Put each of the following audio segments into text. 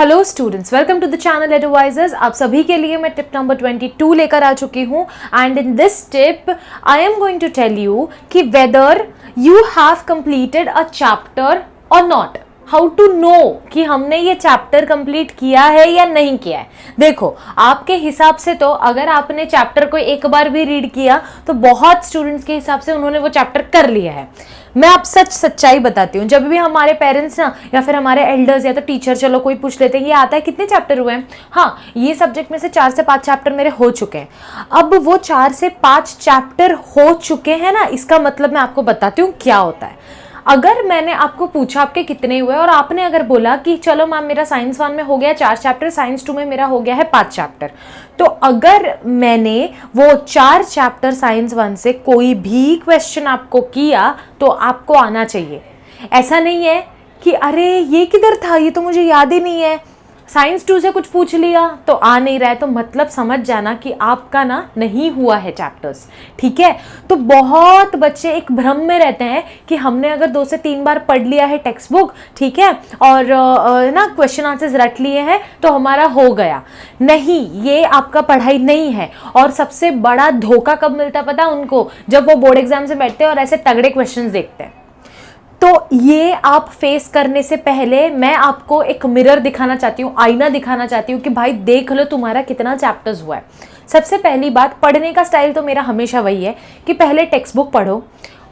Hello students, welcome to the channel advisers. आप सभी के लिए मैं टिप नंबर 22 लेकर आ चुकी हूँ and in this tip I am going to tell you कि whether you have completed a chapter और नॉट, हाउ टू नो कि हमने ये चैप्टर कंप्लीट किया है या नहीं किया है। देखो, आपके हिसाब से तो अगर आपने चैप्टर को एक बार भी रीड किया तो बहुत स्टूडेंट्स के हिसाब से उन्होंने वो चैप्टर कर लिया है। मैं आप सच्चाई बताती हूँ, जब भी हमारे पेरेंट्स ना या फिर हमारे एल्डर्स या तो टीचर चलो कोई पूछ लेते हैं ये आता है कितने चैप्टर हुए हैं, हाँ ये सब्जेक्ट में से 4 से 5 चैप्टर मेरे हो चुके हैं। अब वो 4 से 5 चैप्टर हो चुके हैं ना, इसका मतलब मैं आपको बताती हूँ क्या होता है। अगर मैंने आपको पूछा आपके कितने हुए और आपने अगर बोला कि चलो मैम मेरा साइंस 1 में हो गया 4 चैप्टर, साइंस 2 में मेरा हो गया है 5 चैप्टर, तो अगर मैंने वो 4 चैप्टर साइंस 1 से कोई भी क्वेश्चन आपको किया तो आपको आना चाहिए। ऐसा नहीं है कि अरे ये किधर था, ये तो मुझे याद ही नहीं है, साइंस 2 से कुछ पूछ लिया तो आ नहीं रहा है, तो मतलब समझ जाना कि आपका ना नहीं हुआ है चैप्टर्स। ठीक है, तो बहुत बच्चे एक भ्रम में रहते हैं कि हमने अगर 2 से 3 बार पढ़ लिया है टेक्स्ट बुक, ठीक है, और ना क्वेश्चन आंसर्स रट लिए हैं तो हमारा हो गया। नहीं, ये आपका पढ़ाई नहीं है। और सबसे बड़ा धोखा कब मिलता पता है उनको, जब वो बोर्ड एग्जाम से बैठते हैं और ऐसे तगड़े क्वेश्चन देखते हैं। तो ये आप फेस करने से पहले मैं आपको एक मिरर दिखाना चाहती हूँ, आईना दिखाना चाहती हूँ कि भाई देख लो तुम्हारा कितना चैप्टर्स हुआ है। सबसे पहली बात, पढ़ने का स्टाइल तो मेरा हमेशा वही है कि पहले टेक्स्ट बुक पढ़ो,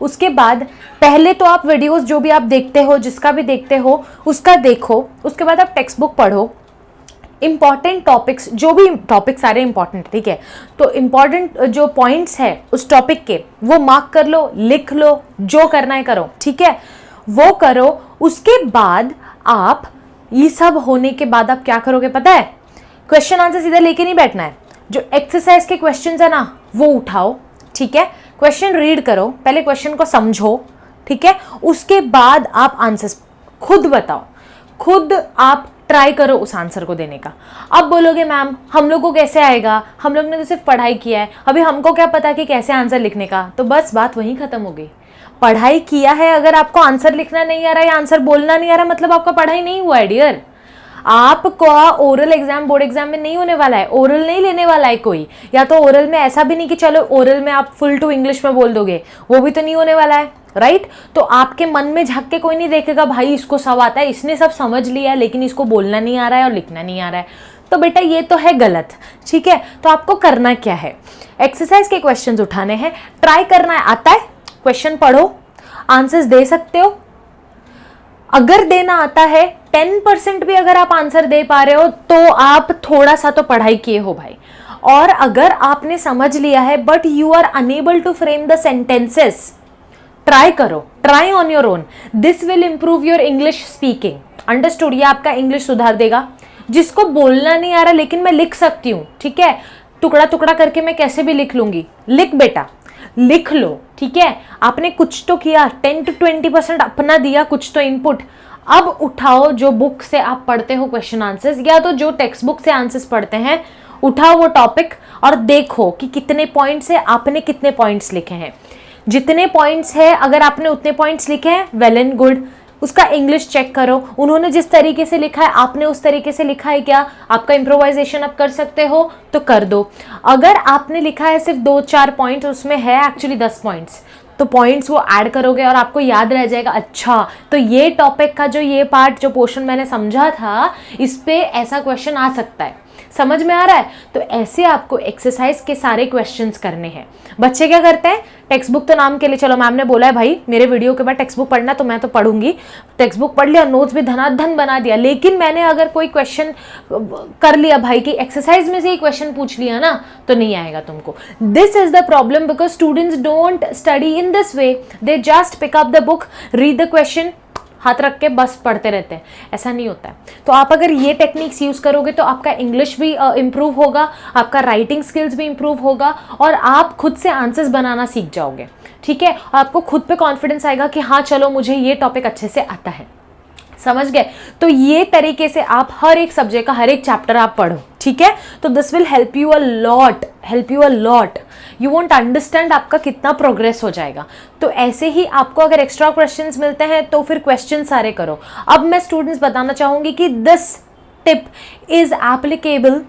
उसके बाद पहले तो आप वीडियोस जो भी आप देखते हो, जिसका भी देखते हो उसका देखो, उसके बाद आप टेक्स्ट बुक पढ़ो। इंपॉर्टेंट टॉपिक्स, जो भी टॉपिक सारे इंपॉर्टेंट, ठीक है, तो इंपॉर्टेंट जो पॉइंट्स है उस टॉपिक के वो मार्क कर लो, लिख लो, जो करना है करो, ठीक है, वो करो। उसके बाद आप ये सब होने के बाद आप क्या करोगे पता है, क्वेश्चन आंसर सीधा लेके नहीं बैठना है, जो एक्सरसाइज के क्वेश्चन है ना वो उठाओ, ठीक है, क्वेश्चन रीड करो, पहले क्वेश्चन को समझो, ठीक है, उसके बाद आप आंसर्स खुद बताओ, खुद आप ट्राई करो उस आंसर को देने का। अब बोलोगे मैम हम लोग को कैसे आएगा, हम लोग ने तो सिर्फ पढ़ाई किया है, अभी हमको क्या पता कि कैसे आंसर लिखने का, तो बस बात वहीं खत्म हो गई। पढ़ाई किया है, अगर आपको आंसर लिखना नहीं आ रहा है या आंसर बोलना नहीं आ रहा, मतलब आपका पढ़ाई नहीं हुआ है डियर। आपका ओरल एग्जाम बोर्ड एग्जाम में नहीं होने वाला है, ओरल नहीं लेने वाला है कोई, या तो ओरल में ऐसा भी नहीं कि चलो ओरल में आप फुल टू इंग्लिश में बोल दोगे, वो भी तो नहीं होने वाला है, राइट। तो आपके मन में झांक के कोई नहीं देखेगा भाई इसको सब आता है, इसने सब समझ लिया है लेकिन इसको बोलना नहीं आ रहा है और लिखना नहीं आ रहा है, तो बेटा ये तो है गलत, ठीक है। तो आपको करना क्या है, एक्सरसाइज के क्वेश्चंस उठाने हैं, ट्राई करना है, आता है क्वेश्चन पढ़ो, आंसर्स दे सकते हो। अगर देना आता है 10% भी अगर आप आंसर दे पा रहे हो तो आप थोड़ा सा तो पढ़ाई किए हो भाई। और अगर आपने समझ लिया है but you are unable to frame the sentences, try करो, try on your own, this will improve your English speaking. Understood, ये आपका इंग्लिश सुधार देगा। जिसको बोलना नहीं आ रहा लेकिन मैं लिख सकती हूँ, ठीक है, टुकड़ा टुकड़ा करके मैं कैसे भी लिख लूंगी, लिख बेटा, लिख लो, ठीक है। आपने कुछ तो किया, 10 to 20% अपना दिया, कुछ तो इनपुट। अब उठाओ जो बुक से आप पढ़ते हो क्वेश्चन आंसर्स, या तो जो टेक्स्ट बुक से आंसर्स पढ़ते हैं, उठाओ वो टॉपिक और देखो कि कितने पॉइंट्स है, आपने कितने पॉइंट्स लिखे हैं। जितने पॉइंट्स है अगर आपने उतने पॉइंट्स लिखे हैं, वेल एंड गुड। उसका इंग्लिश चेक करो, उन्होंने जिस तरीके से लिखा है आपने उस तरीके से लिखा है क्या, आपका इम्प्रोवाइजेशन आप कर सकते हो तो कर दो। अगर आपने लिखा है सिर्फ 2-4 पॉइंट्स, उसमें है एक्चुअली 10 पॉइंट्स, तो पॉइंट्स वो ऐड करोगे और आपको याद रह जाएगा, अच्छा तो ये टॉपिक का जो ये पार्ट जो पोर्शन मैंने समझा था इस पे ऐसा क्वेश्चन आ सकता है, समझ में आ रहा है। तो ऐसे आपको एक्सरसाइज के सारे क्वेश्चंस करने हैं। बच्चे क्या करते हैं, टेक्स्ट बुक तो नाम के लिए, चलो मैम ने बोला है भाई मेरे वीडियो के बाद टेक्स्ट बुक पढ़ना तो मैं तो पढ़ूंगी, टेक्स्ट बुक पढ़ लिया, नोट्स भी धनाधन बना दिया, लेकिन मैंने अगर कोई क्वेश्चन कर लिया भाई कि एक्सरसाइज में से ही क्वेश्चन पूछ लिया ना तो नहीं आएगा तुमको। This is the problem because students don't study in this way, they just pick up the book, read the question, हाथ रख के बस पढ़ते रहते हैं, ऐसा नहीं होता है। तो आप अगर ये टेक्निक्स यूज करोगे तो आपका इंग्लिश भी इम्प्रूव होगा, आपका राइटिंग स्किल्स भी इम्प्रूव होगा और आप खुद से आंसर्स बनाना सीख जाओगे, ठीक है। आपको खुद पे कॉन्फिडेंस आएगा कि हाँ चलो मुझे ये टॉपिक अच्छे से आता है, समझ गए। तो ये तरीके से आप हर एक सब्जेक्ट का हर एक चैप्टर आप पढ़ो, ठीक है। तो this will help you a lot, help you a lot, you won't understand आपका कितना प्रोग्रेस हो जाएगा। तो ऐसे ही आपको अगर एक्स्ट्रा क्वेश्चंस मिलते हैं तो फिर क्वेश्चन सारे करो। अब मैं स्टूडेंट्स बताना चाहूंगी कि दिस टिप इज एप्लीकेबल,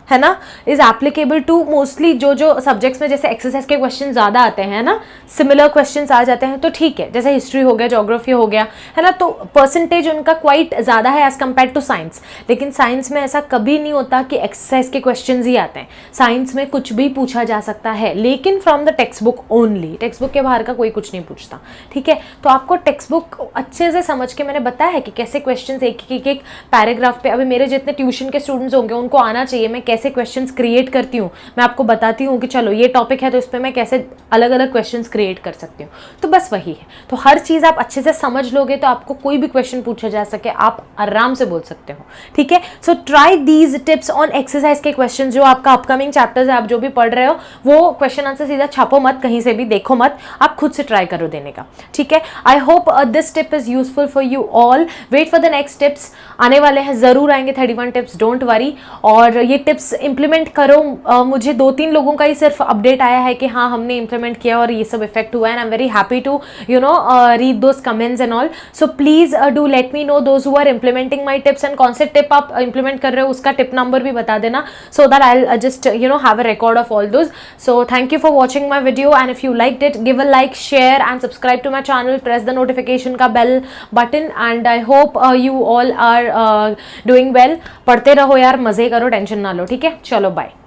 है ना, इज एप्लीकेबल टू मोस्टली जो सब्जेक्ट्स में जैसे एक्सरसाइज के क्वेश्चन ज़्यादा आते हैं ना, सिमिलर क्वेश्चंस आ जाते हैं, तो ठीक है, जैसे हिस्ट्री हो गया, ज्योग्राफी हो गया, है ना, तो परसेंटेज उनका क्वाइट ज़्यादा है एज कम्पेयर टू साइंस। लेकिन साइंस में ऐसा कभी नहीं होता कि एक्सरसाइज के क्वेश्चन ही आते हैं, साइंस में कुछ भी पूछा जा सकता है, लेकिन from the text book only, text book के बाहर का कोई कुछ नहीं पूछता, ठीक है। तो आपको टेक्स्ट बुक अच्छे से समझ के मैंने बताया है कि कैसे क्वेश्चन एक पैराग्राफ पे, अभी मेरे जितने ट्यूशन के स्टूडेंट्स होंगे उनको आना चाहिए मैं कैसे क्वेश्चंस क्रिएट करती हूँ, मैं आपको बताती हूँ कि चलो ये टॉपिक है तो इस पर मैं कैसे अलग अलग क्वेश्चंस क्रिएट कर सकती हूँ। तो बस वही है, तो हर चीज़ आप अच्छे से समझ लोगे तो आपको कोई भी क्वेश्चन पूछा जा सके आप आराम से बोल सकते हो, ठीक है। So try these tips on exercise के क्वेश्चन, जो आपका अपकमिंग चैप्टर्स है, आप जो भी पढ़ रहे हो वो क्वेश्चन आंसर सीधा छापो मत, कहीं से भी देखो मत, आप खुद से ट्राई करो देने का, ठीक है। I hope this tip is useful for you all. Wait for the next tips, आने वाले हैं, जरूर आएंगे 31 टिप्स, डोंट वरी। और ये टिप्स इंप्लीमेंट करो। मुझे 2-3 लोगों का ही सिर्फ अपडेट आया है कि हाँ हमने इंप्लीमेंट किया और ये सब इफेक्ट हुआ, and I am very happy to read those comments and all. So please do let me know those who are implementing my tips, एंड कौन से टिप आप इंप्लीमेंट कर रहे हो उसका टिप नंबर भी बता देना, so that I will just have a record of all those. So thank you for watching my video, and if you liked it give a like, share and subscribe to my channel, press the notification का bell button, and I hope you all are doing well. पढ़ते रहो यार, मजे करो, tension ना लो, ठीक है। चलो बाय।